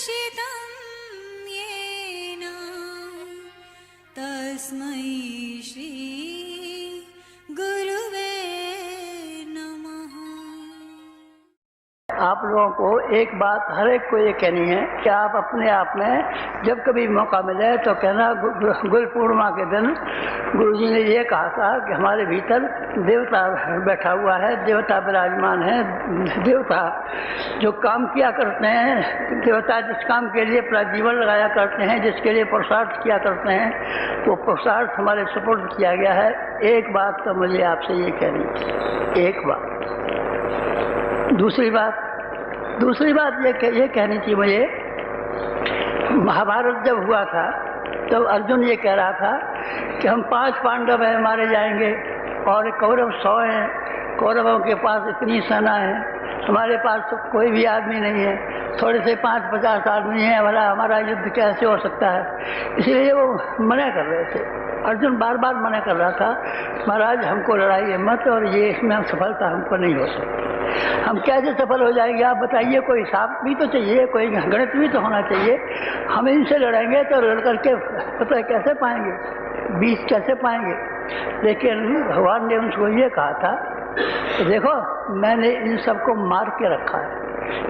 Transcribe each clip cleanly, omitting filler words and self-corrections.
भाषितं येन तस्मै श्री गुरुवे नमः। आप लोगों को एक बात हर एक को ये कहनी है कि आप अपने आप में जब कभी मौका मिले तो कहना गुरु पूर्णिमा के दिन गुरुजी ने ये कहा था कि हमारे भीतर देवता बैठा हुआ है, देवता विराजमान है। देवता जो काम किया करते हैं, देवता जिस काम के लिए अपना जीवन लगाया करते हैं, जिसके लिए पुरुषार्थ किया करते हैं, वो पुरुषार्थ हमारे सुपुर्द किया गया है। एक बात तो मुझे आपसे ये कहनी है, एक बात। दूसरी बात ये कहनी थी मुझे, महाभारत जब हुआ था तब अर्जुन ये कह रहा था कि हम 5 पांडव हैं, मारे जाएंगे, और कौरव 100 हैं। कौरवों के पास इतनी सेना है, हमारे पास तो कोई भी आदमी नहीं है, थोड़े से 5-50 आदमी हैं, हमारा युद्ध कैसे हो सकता है। इसलिए वो मना कर रहे थे। अर्जुन बार बार मना कर रहा था, महाराज हमको लड़ाई है मत, और ये इसमें हम सफलता हमको नहीं हो सकती। हम कैसे सफल हो जाएंगे आप बताइए? कोई हिसाब भी तो चाहिए, कोई गणित भी तो होना चाहिए। हम इनसे लड़ेंगे तो लड़ करके पता है कैसे पाएंगे, बीच कैसे पाएंगे। लेकिन भगवान ने उनको ये कहा था कि देखो मैंने इन सबको मार के रखा है।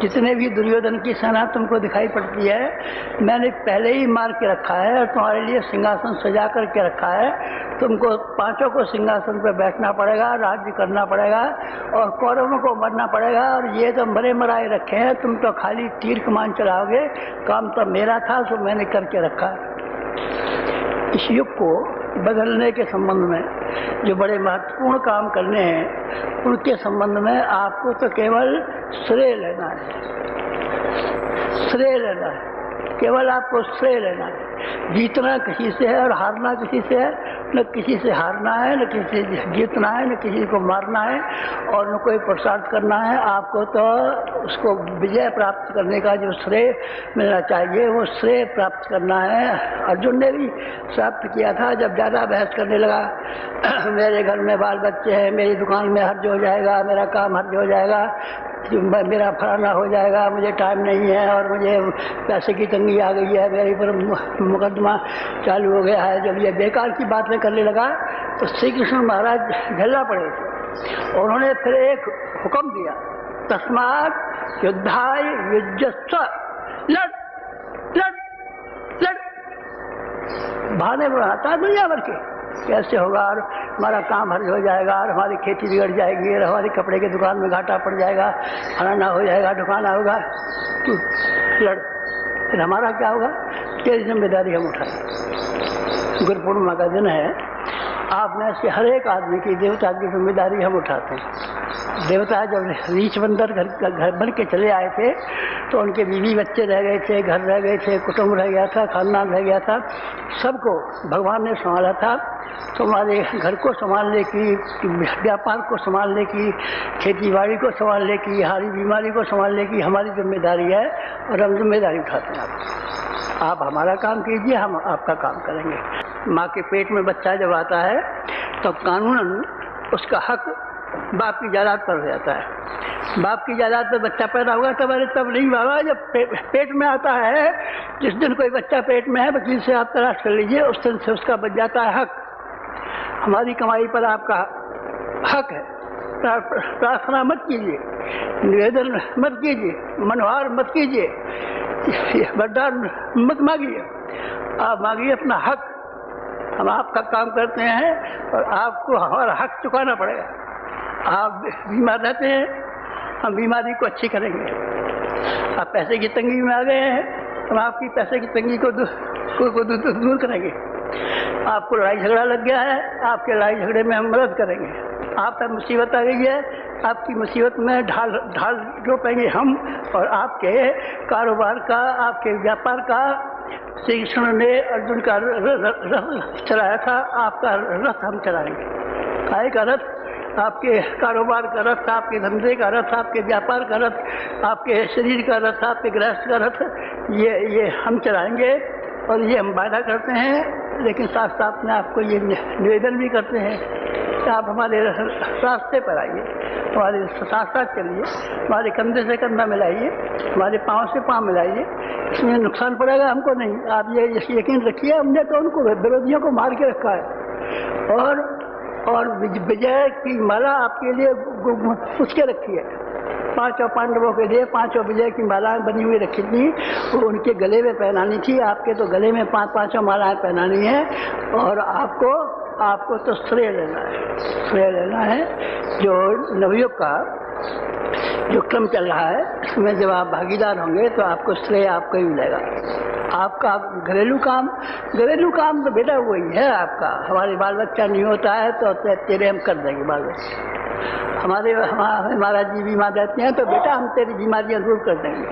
जितने भी दुर्योधन की सेना तुमको दिखाई पड़ती है, मैंने पहले ही मार के रखा है और तुम्हारे लिए सिंहासन सजा करके रखा है। तुमको 5 को सिंहासन पर बैठना पड़ेगा, राज्य करना पड़ेगा, और कौरवों को मरना पड़ेगा। और ये तो मरे मराए रखे हैं, तुम तो खाली तीर कमान चलाओगे, काम तो मेरा था तो मैंने करके रखा है। इस युग को बदलने के संबंध में जो बड़े महत्वपूर्ण काम करने हैं, उनके संबंध में आपको तो केवल श्रेय लेना है, श्रेय लेना है, केवल आपको श्रेय लेना है। जीतना किसी से है और हारना किसी से है। न किसी से हारना है, न किसी से जीतना है, न किसी को मारना है, और न कोई पुरुषार्थ करना है। आपको तो उसको विजय प्राप्त करने का जो श्रेय मिलना चाहिए, वो श्रेय प्राप्त करना है। अर्जुन ने भी प्राप्त किया था। जब ज़्यादा बहस करने लगा, मेरे घर में बाल बच्चे हैं, मेरी दुकान में हर्ज हो जाएगा, मेरा काम हर्ज हो जाएगा, मेरा फलाना हो जाएगा, मुझे टाइम नहीं है, और मुझे पैसे की तंगी आ गई है, मेरे ऊपर मुकदमा चालू हो गया है। जब ये बेकार की बातें करने लगा तो श्री कृष्ण महाराज झल्ला पड़े थे, और उन्होंने फिर एक हुक्म दिया, तस्मात् युद्धाय युज्यस्व, लड़ लड़ लड़। बहाने बनाता दुनिया भर के, कैसे होगा, और हमारा काम हर्ज हो जाएगा, और हमारी खेती बिगड़ जाएगी, और हमारी कपड़े की दुकान में घाटा पड़ जाएगा, फलाना हो जाएगा, ठिकाना होगा, तू लड़। फिर हमारा क्या होगा? तेरी जिम्मेदारी हम उठाएं। गुरु पूर्णिमा का दिन है, आप में से हर एक आदमी की देवता की जिम्मेदारी हम उठाते हैं। देवता जब रीछ बंदर घर बन के चले आए थे तो उनके बीवी बच्चे रह गए थे, घर रह गए थे, कुटुंब रह गया था, खानदान रह गया था, सबको भगवान ने संभाला था। तो हमारे घर को संभालने की, व्यापार को संभालने की, खेती बाड़ी को संभालने की, हमारी बीमारी को संभालने की हमारी जिम्मेदारी है, और हम जिम्मेदारी उठाते हैं। आप हमारा काम कीजिए, हम आपका काम करेंगे। माँ के पेट में बच्चा जब आता है तो कानूनन उसका हक बाप की जायदाद पर हो जाता है। बाप की जायदाद पर बच्चा पैदा हुआ तब नहीं बाबा, जब पेट में आता है, जिस दिन कोई बच्चा पेट में है, वकील से आप तलाश कर लीजिए, उस दिन से उसका बच जाता है हक। हमारी कमाई पर आपका हक है। प्रार्थना मत कीजिए, निवेदन मत कीजिए, मनोहार मत कीजिए, वरदान मत मांगिए, आप मांगिए अपना हक। हम आपका काम करते हैं और आपको हमारा हक चुकाना पड़ेगा। आप बीमार रहते हैं, हम बीमारी को अच्छी करेंगे। आप पैसे की तंगी में आ गए हैं, हम आपकी पैसे की तंगी को दूर करेंगे। आपको लड़ाई झगड़ा लग गया है, आपके लड़ाई झगड़े में हम मदद करेंगे। आप पर मुसीबत आ गई है, आपकी मुसीबत में ढाल रोपेंगे हम, और आपके कारोबार का, आपके व्यापार का, श्री कृष्ण ने अर्जुन का रथ चलाया था, आपका रथ हम चलाएंगे। काय का रथ? आपके कारोबार का रथ, आपके धंधे का रथ, आपके व्यापार का रथ, आपके शरीर का रथ, आपके गृहस्थ का रथ, ये हम चलाएंगे। और ये हम वादा करते हैं, लेकिन साथ साथ में आपको ये निवेदन भी करते हैं कि आप हमारे रास्ते पर आइए, हमारे साथ साथ चलिए, हमारे कंधे से कंधा मिलाइए, हमारे पाँव से पाँव मिलाइए। इसमें नुकसान पड़ेगा हमको नहीं। आप ये यकीन रखिए, हमने तो उनको विरोधियों को मार के रखा है और विजय की माला आपके लिए उसके रखी है। 5 पांडवों के लिए 5 विजय की मालाएं बनी हुई रखी थी, वो उनके गले में पहनानी थी। आपके तो गले में 5 मालाएं पहनानी है और आपको तो श्रेय लेना है। जो नवयुग का जो क्रम चल रहा है, इसमें जब आप भागीदार होंगे तो आपको श्रेय आपको ही मिलेगा। आपका घरेलू काम तो बेटा वही है आपका। हमारे बाल बच्चा नहीं होता है तो तेरे हम कर देंगे बाल बच्चे। हमारा जी बीमा देते हैं तो बेटा हम तेरी बीमारियां दूर कर देंगे।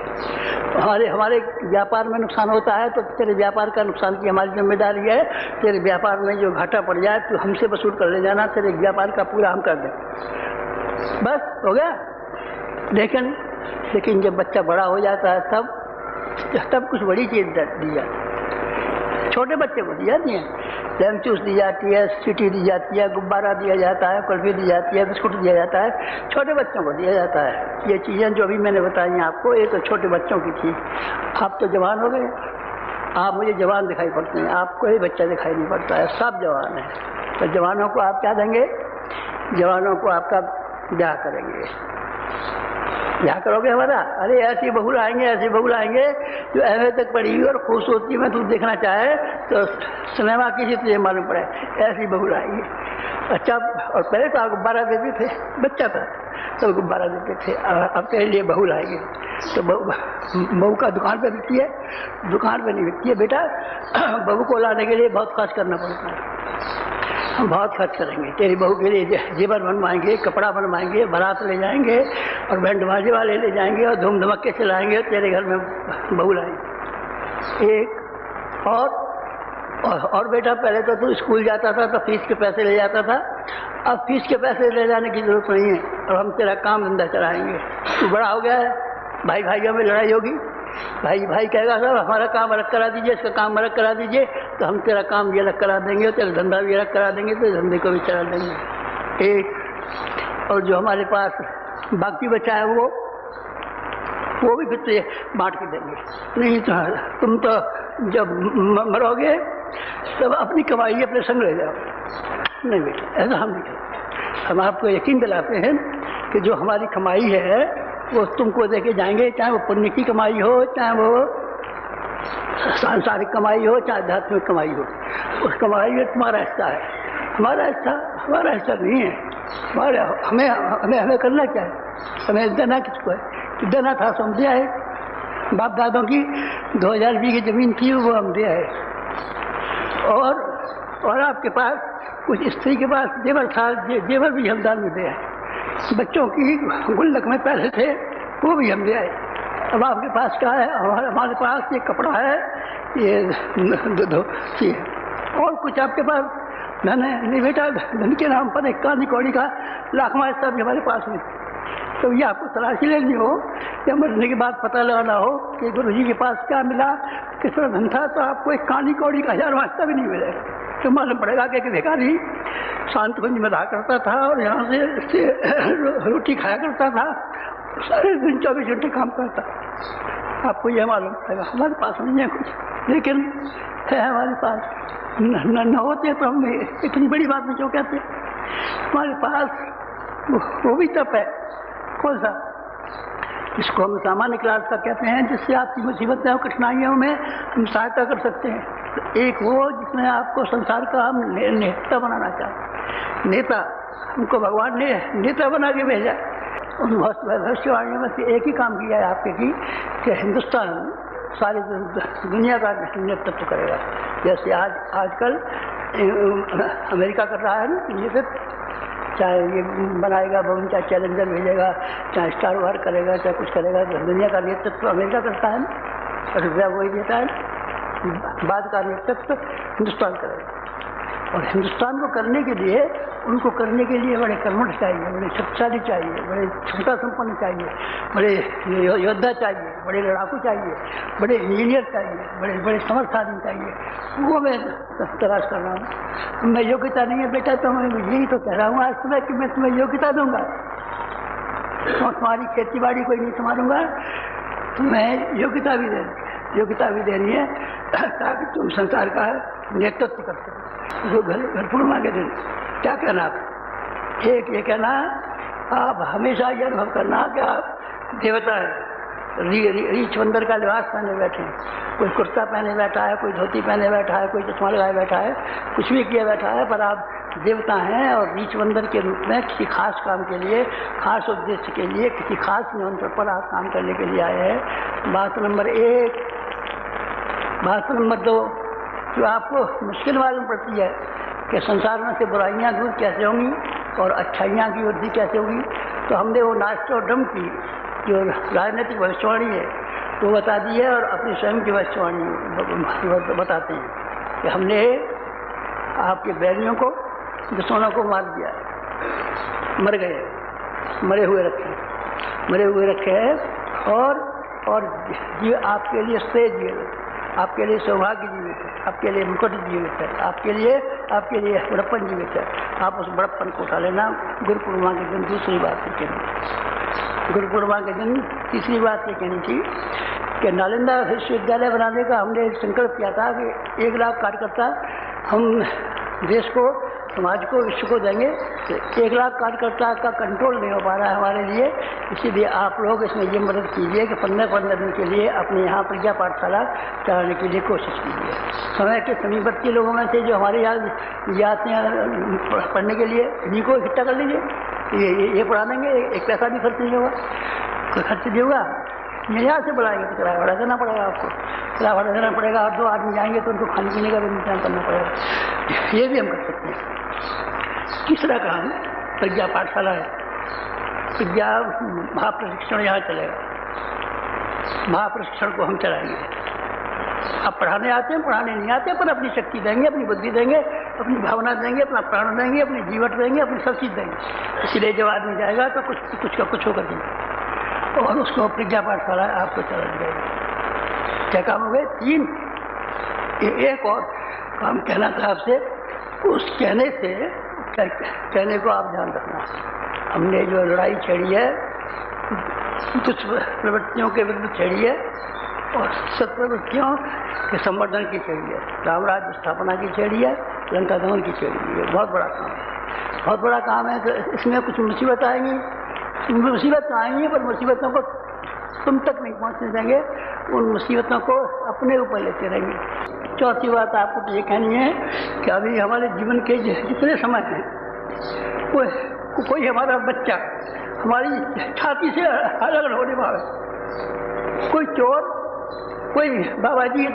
हमारे व्यापार में नुकसान होता है तो तेरे व्यापार का नुकसान की हमारी जिम्मेदारी है। तेरे व्यापार में जो घाटा पड़ जाए तो हमसे वसूल कर ले जाना, तेरे व्यापार का पूरा हम कर देंगे। बस हो गया। लेकिन जब बच्चा बड़ा हो जाता है तब कुछ बड़ी चीज दी जाती है। छोटे बच्चे को दी जाती है, लेमचूस दी जाती है, सीटी दी जाती है, गुब्बारा दिया जाता है, कुल्फी दी जाती है, बिस्कुट दिया जाता है। छोटे बच्चों को दिया जाता है। ये चीज़ें जो अभी मैंने बताई आपको, ये तो छोटे बच्चों की थी। आप तो जवान हो गए, आप मुझे जवान दिखाई पड़ते हैं, आपको ही बच्चा दिखाई नहीं पड़ता है। सब जवान है। तो जवानों को आप क्या देंगे? जवानों को आपका ब्याह करेंगे। ब्याह करोगे हमारा? अरे ऐसी बहू लाएंगे जो एमए तक पढ़ी हुई और खूबसूरती में तू देखना चाहे तो सिनेमा किसी तुझे मालूम पड़े, ऐसी बहू लाएंगे। अच्छा, और पहले तो आप गुब्बारा देते थे, बच्चा था तो गुब्बारा देते थे, अब तेरे लिए बहू लाएंगे। तो बहू का दुकान पे बिकती है? दुकान पे नहीं बिकती है बेटा। बहू को लाने के लिए बहुत खर्च करना पड़ता है। हम बहुत खर्च करेंगे तेरी बहू के लिए। जेवर बनवाएंगे, कपड़ा बनवाएंगे, बारात ले जाएंगे और बैंड बाजे वाले ले जाएंगे और धूम धमक्के चलाएंगे और तेरे घर में बहू लाएंगे। एक और बेटा, पहले तो तू स्कूल जाता था तो फीस के पैसे ले जाता था, अब फीस के पैसे ले जाने की जरूरत नहीं है और हम तेरा काम धंधा चलाएंगे। तू बड़ा हो गया है, भाई भाइयों में लड़ाई होगी, भाई कहेगा साहब हमारा काम अलग करा दीजिए, इसका काम अलग करा दीजिए, तो हम तेरा काम भी अलग करा देंगे, तेरा धंधा भी अलग करा देंगे, तो धंधे को भी चला देंगे। एक और जो हमारे पास बाकी बचा है वो भी फिर तुझे बांट के देंगे। नहीं तो तुम तो जब मरोगे तब अपनी कमाई अपने संग ले जाओ। नहीं बेटा, ऐसा हम नहीं करते। हम आपको यकीन दिलाते हैं कि जो हमारी कमाई है वो तुमको देके जाएंगे, चाहे वो पुण्य की कमाई हो, चाहे वो सांसारिक कमाई हो, चाहे आध्यात्मिक कमाई हो। उस कमाई में तुम्हारा हिस्सा है, हमारा हिस्सा नहीं है। हमें करना क्या है? हमें देना किसको है? देना था तो हम दिया है। बाप दादों की 2000 बीघे जमीन थी, वो हम दिया है। और आपके पास कुछ स्त्री के पास जेवर था, जेवर भी हम दान में दिया है। बच्चों की गुल्लक में पैसे थे, वो भी हम दिया है। अब आपके पास क्या है? हमारे पास ये कपड़ा है, ये धोती है, और कुछ आपके पास धन है नहीं बेटा। धन के नाम पर एक कानी कौड़ी का लाखवां हिस्सा भी हमारे पास नहीं। तो ये आपको तलाशी लेनी हो या मरने के बाद पता लगाना हो कि गुरु जी के पास क्या मिला, किस तरह धन था, तो आपको एक कानी कौड़ी का 1000वां हिस्सा भी नहीं मिलेगा। तो मालूम पड़ेगा कि एक भिखारी शांतकुंज में रहा करता था और यहाँ से रोटी खाया करता था, सारे दिन 24 घंटे काम करता। आपको यह मालूम पड़ेगा। हमारे पास नहीं है कुछ, लेकिन है हमारे पास। न होते तो हम इतनी बड़ी बात में क्यों कहते? हमारे पास वो भी तप है। कौन सा? इसको हम सामान्य क्लास का कहते हैं, जिससे आपकी मुसीबतें और कठिनाइयों में हम सहायता कर सकते हैं। तो एक वो जिसमें आपको संसार का हम नेता बनाना चाहते। नेता हमको भगवान ने नेता बना के भेजा। उन भविष्यवाणियों में से एक ही काम किया है आपके कि हिंदुस्तान सारी दुनिया का नेतृत्व करेगा। जैसे आजकल अमेरिका कर रहा है ना नेतृत्व, चाहे ये बनाएगा भवन, चाहे चैलेंजर भेजेगा, चाहे स्टार वार करेगा, चाहे कुछ करेगा, तो दुनिया का नेतृत्व अमेरिका करता है और रुपया वही देता है। बाद का नेतृत्व हिंदुस्तान करेगा। और हिंदुस्तान को करने के लिए, उनको करने के लिए बड़े कर्मठ चाहिए, बड़े शक्तिशाली चाहिए, बड़े क्षमता संपन्न चाहिए, बड़े योद्धा चाहिए, बड़े लड़ाकू चाहिए, बड़े इंजीनियर चाहिए, बड़े बड़े समर्थ आदमी चाहिए। वो मैं तलाश कर रहा हूँ। मैं योग्यता नहीं है बेटा, तो मैं यही तो कह रहा हूँ आज सुबह कि मैं तुम्हें योग्यता दूंगा और तुम्हारी खेती बाड़ी कोई नहीं संभालूंगा, तुम्हें योग्यता भी दे दूँगा। योग्यता भी देनी है ताकि तुम संसार का नेतृत्व कर सको। जो घर पूर्णिमा के दिन क्या कहना आप, एक ये कहना आप हमेशा ये अनुभव करना कि आप देवता है। रीछ बंदर का लिबास पहने बैठे हैं, कोई कुर्ता पहने बैठा है, कोई धोती पहने बैठा है, कोई चश्मा लगाए बैठा है, कुछ भी किए बैठा है, पर आप देवता हैं और रीछ बंदर के रूप में किसी खास काम के लिए, खास उद्देश्य के लिए, किसी खास नियंत्रण पर आप काम करने के लिए आए हैं। बात नंबर 1। बात नंबर 2, जो आपको मुश्किल मालूम पड़ती है कि संसार में से बुराइयाँ दूर कैसे होंगी और अच्छाइयाँ की वृद्धि कैसे होगी, तो हमने वो नास्ट्रोडम की जो राजनीतिक भविष्यवाणी है वो बता दी है और अपनी स्वयं की भविष्यवाणी बताते हैं कि हमने आपके बैरियों को, दुश्मनों को मार दिया, मर गए, मरे हुए रखे हैं और आपके लिए श्रेय जीवित, आपके लिए सौभाग्य जीवित है, आपके लिए मुकुट जीवित है, आपके लिए बड़प्पन जीवित है। आप उस बड़प्पन को उठा लेना। गुरु पूर्णिमा के दिन दूसरी बात ये कहनी, गुरु पूर्णिमा के दिन तीसरी बात ये कहनी थी कि नालंदा विश्वविद्यालय बनाने का हमने एक संकल्प किया था कि 1 लाख कार्यकर्ता हम देश को, समाज को, विश्व को देंगे। तो 1 लाख कार्यकर्ता का कंट्रोल नहीं हो पा रहा है हमारे लिए, इसीलिए आप लोग इसमें ये मदद कीजिए कि 15 दिन के लिए अपने यहाँ प्रज्ञा पाठशाला चलाने के लिए कोशिश कीजिए। समय के समीपवर्ती लोगों में से जो हमारे यहाँ आते हैं पढ़ने के लिए, इन्हीं को इकट्ठा कर लीजिए, ये पढ़ा देंगे, एक पैसा भी खर्च नहीं होगा, कोई खर्च नहीं होगा। यहाँ से बढ़ाएंगे तो किराया भाड़ा देना पड़ेगा, आपको किराया भाड़ा देना पड़ेगा, और 2 आदमी जाएंगे तो उनको खाने पीने का भी इंतजाम करना पड़ेगा। ये भी हम कर सकते हैं। तीसरा काम प्रज्ञा पाठशाला है। प्रज्ञा महाप्रशिक्षण यहाँ चलेगा, महाप्रशिक्षण को हम चलाएंगे। आप पढ़ाने आते हैं, पढ़ाने नहीं आते, पर अपनी शक्ति देंगे, अपनी बुद्धि देंगे, अपनी भावना देंगे, अपना प्राण देंगे, अपनी जीवन देंगे, अपनी सब चीज़ देंगे। इसलिए जब आदमी जाएगा तो कुछ का कुछ होकर देंगे और उसको प्रज्ञा पाठशाला आपको चला जाएगा। क्या काम हो गए? 3। एक और काम कहना था आपसे, उस कहने को आप ध्यान रखना। हमने जो लड़ाई छेड़ी है कुछ प्रवृत्तियों के विरुद्ध छेड़ी है और सत्प्रवृत्तियों के संवर्धन की छेड़ी है, रामराज्य स्थापना की छेड़ी है, लंका दमन की छेड़ी है। बहुत बड़ा काम है, बहुत बड़ा काम है। तो इसमें कुछ मुसीबत आएंगी, मुसीबत आएंगी, पर मुसीबतों को तुम तक नहीं पहुंचने देंगे, उन मुसीबतों को अपने ऊपर लेते रहेंगे। चौथी बात आपको ये कहनी है कि अभी हमारे जीवन के जितने समय हैं, कोई हमारा बच्चा हमारी छाती से अलग होने वाला, कोई चोर, कोई बाबा जी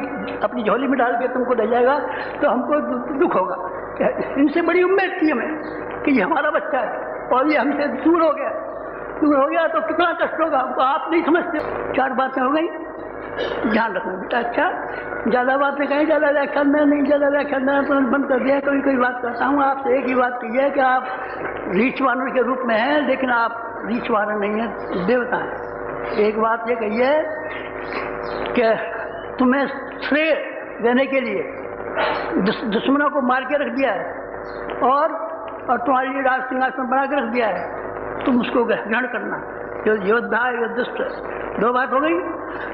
अपनी झोली में डाल के तुमको ले जाएगा तो हमको दुख होगा। इनसे बड़ी उम्मीद थी हमें कि ये हमारा बच्चा है और ये हमसे दूर हो गया तो कितना कष्ट होगा, हमको आप नहीं समझते। 4 बातें हो गई, ध्यान रखना बेटा। अच्छा, ज़्यादा बातें कहीं, ज़्यादा व्याख्यान में नहीं, ज़्यादा व्याख्यान देना तो बंद कर दिया। कोई बात करता हूँ आपसे, एक ही बात की है कि आप रीछ वानर के रूप में हैं, लेकिन आप रीछ वानर नहीं हैं, देवता हैं। एक बात ये कही है कि तुम्हें श्रेय देने के लिए दुश्मनों को मार के रख दिया है और तुम्हारे लिए राज सिंहासन बना के रख दिया है, तुम उसको ग्रहण करना। जो योद्धा है, यो दुष्ट। 2 बात हो गई।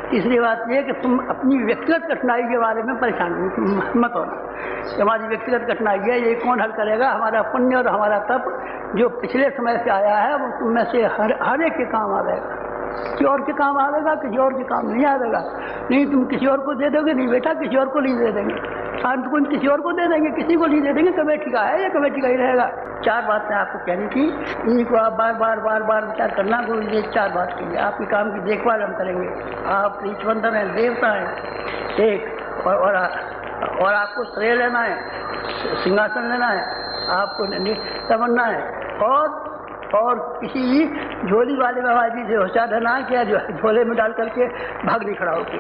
तीसरी बात यह कि तुम अपनी व्यक्तिगत कठिनाई के बारे में परेशान मत होना। हमारी व्यक्तिगत कठिनाई है, ये कौन हल करेगा? हमारा पुण्य और हमारा तप जो पिछले समय से आया है वो तुम में से हर एक के काम आएगा। किसी और के काम आएगा, किसी और के काम नहीं आएगा। नहीं तुम किसी और को दे दोगे, नहीं बेटा किसी और को नहीं दे देंगे। शांत को किसी और को दे देंगे, किसी को नहीं दे देंगे। कमेटी का है, ये कमेटी का ही रहेगा। 4 बातें आपको कहनी थी, इनको आप बार बार विचार करना। गुरु जी 4 बात कीजिए, आपके काम की देखभाल हम करेंगे। आप रीछ बंधन है, देवता है एक, और आपको श्रेय लेना है, सिंहासन लेना है, आपको तमन्ना है और किसी झोली वाले बाबा जी से होशियार रहना है क्या, जो झोले में डाल करके भाग नहीं खड़ा होती।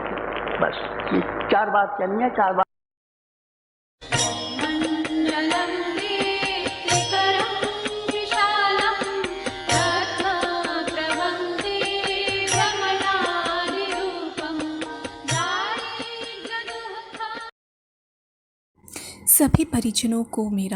बस ये 4 बात कहनी है। 4 बात। सभी परिजनों को मेरा